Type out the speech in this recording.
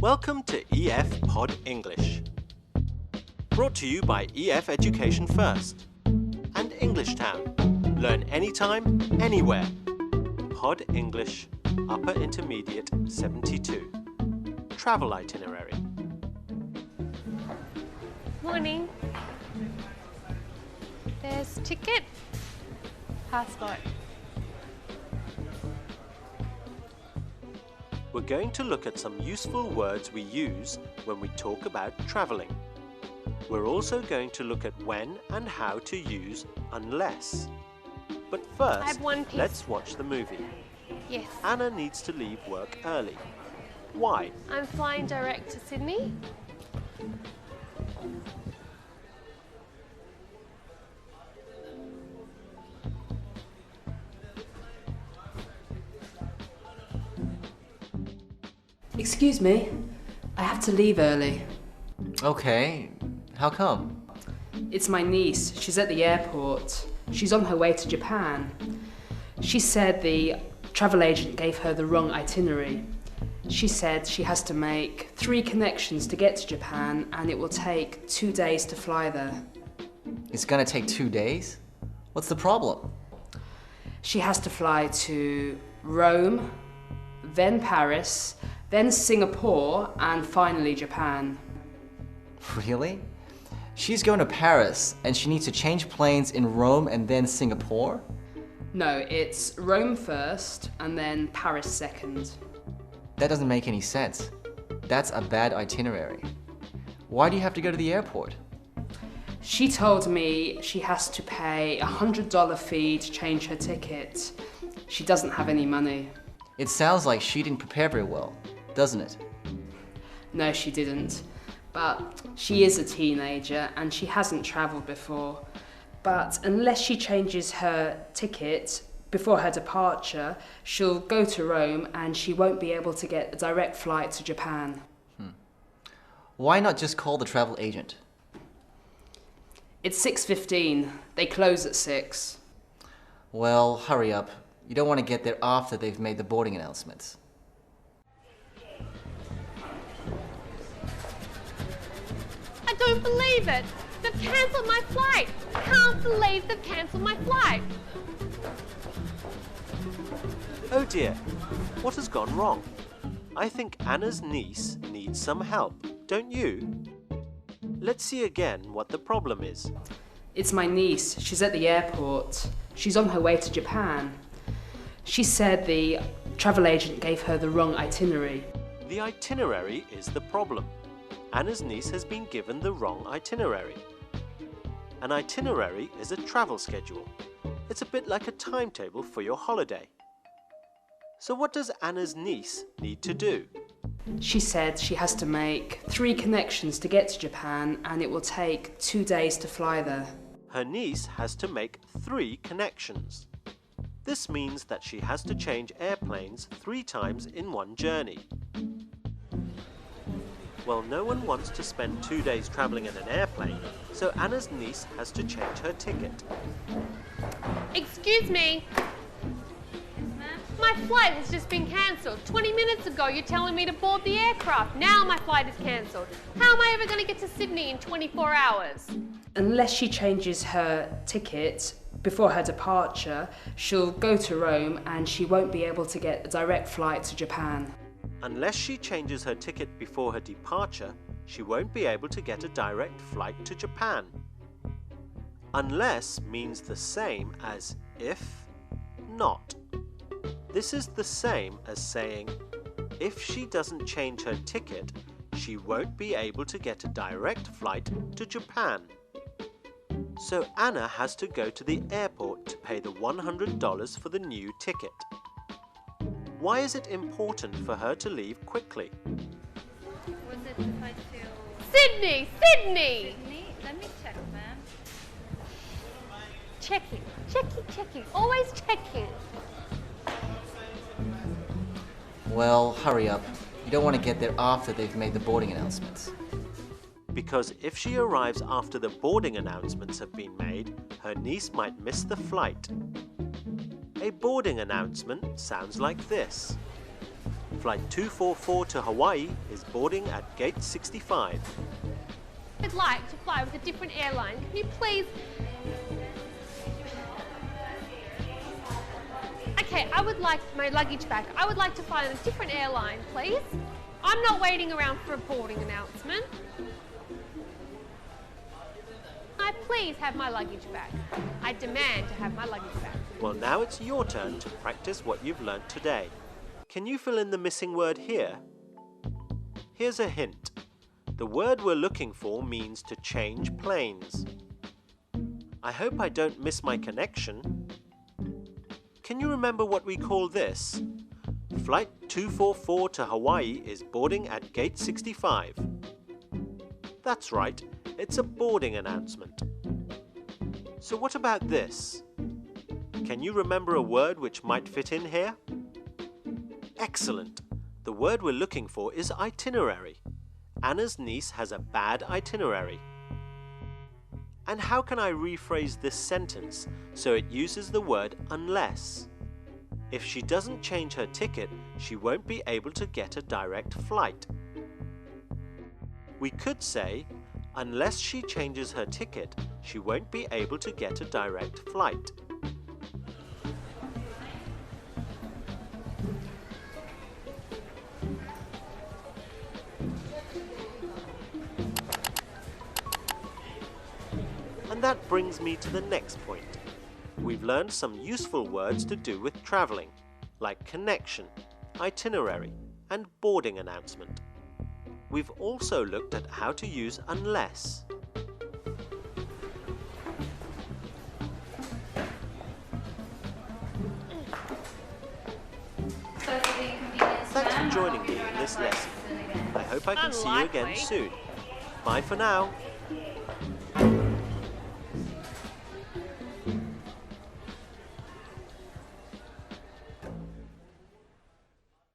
Welcome to EF Pod English. Brought to you by EF Education First and English Town. Learn anytime, anywhere. Pod English, Upper Intermediate 72. Travel itinerary. Morning. There's ticket, passport. We're going to look at some useful words we use when we talk about traveling. We're also going to look at when and how to use unless. But I have first, one piece. let's watch the movie. Yes. Anna needs to leave work early. Why? I'm flying direct to Sydney. Excuse me, I have to leave early. Okay, how come? It's my niece, she's at the airport. She's on her way to Japan. She said the travel agent gave her the wrong itinerary. She said she has to make 3 connections to get to Japan and it will take 2 days to fly there. It's gonna take 2 days? What's the problem? She has to fly to Rome, then Paris, then Singapore, and finally Japan. Really? She's going to Paris and she needs to change planes in Rome and then Singapore? No, it's Rome first and then Paris second. That doesn't make any sense. That's a bad itinerary. Why do you have to go to the airport? She told me she has to pay a $100 fee to change her ticket. She doesn't have any money. It sounds like she didn't prepare very well, doesn't it? No, she didn't. But she is a teenager and she hasn't travelled before. But unless she changes her ticket before her departure, she'll go to Rome and she won't be able to get a direct flight to Japan. Why not just call the travel agent? It's 6:15. They close at 6. Well, hurry up. You don't want to get there after they've made the boarding announcements. I don't believe it. They've cancelled my flight. I can't believe they've cancelled my flight. Oh dear, what has gone wrong? I think Anna's niece needs some help, don't you? Let's see again what the problem is. It's my niece. She's at the airport. She's on her way to Japan. She said the travel agent gave her the wrong itinerary. The itinerary is the problem. Anna's niece has been given the wrong itinerary. An itinerary is a travel schedule. It's a bit like a timetable for your holiday. So what does Anna's niece need to do? She said she has to make 3 connections to get to Japan and it will take 2 days to fly there. Her niece has to make 3 connections. This means that she has to change airplanes 3 times in one journey. Well, no one wants to spend 2 days travelling in an airplane, so Anna's niece has to change her ticket. Excuse me. My flight has just been cancelled. 20 minutes ago you're telling me to board the aircraft. Now my flight is cancelled. How am I ever going to get to Sydney in 24 hours? Unless she changes her ticket before her departure, she'll go to Rome and she won't be able to get a direct flight to Japan. Unless she changes her ticket before her departure, she won't be able to get a direct flight to Japan. Unless means the same as if, not. This is the same as saying, if she doesn't change her ticket, she won't be able to get a direct flight to Japan. So Anna has to go to the airport to pay the $100 for the new ticket. Why is it important for her to leave quickly? Was it the flight to Sydney! Sydney! Sydney? Let me check, ma'am. Checking. Always checking. Well, hurry up. You don't want to get there after they've made the boarding announcements. Because if she arrives after the boarding announcements have been made, her niece might miss the flight. A boarding announcement sounds like this. Flight 244 to Hawaii is boarding at gate 65. I'd like to fly with a different airline. Can you please? Okay, I would like my luggage back. I would like to fly on a different airline, please. I'm not waiting around for a boarding announcement. I please have my luggage back. I demand to have my luggage back. Well, now it's your turn to practice what you've learnt today. Can you fill in the missing word here? Here's a hint. The word we're looking for means to change planes. I hope I don't miss my connection. Can you remember what we call this? Flight 244 to Hawaii is boarding at gate 65. That's right, it's a boarding announcement. So what about this? Can you remember a word which might fit in here? Excellent! The word we're looking for is itinerary. Anna's niece has a bad itinerary. And how can I rephrase this sentence so it uses the word unless? If she doesn't change her ticket, she won't be able to get a direct flight. We could say, unless she changes her ticket, she won't be able to get a direct flight. And that brings me to the next point. We've learned some useful words to do with travelling, like connection, itinerary, and boarding announcement. We've also looked at how to use unless. Thanks for joining me in this lesson. I hope I can see you again Unlikely. soon. Bye for now.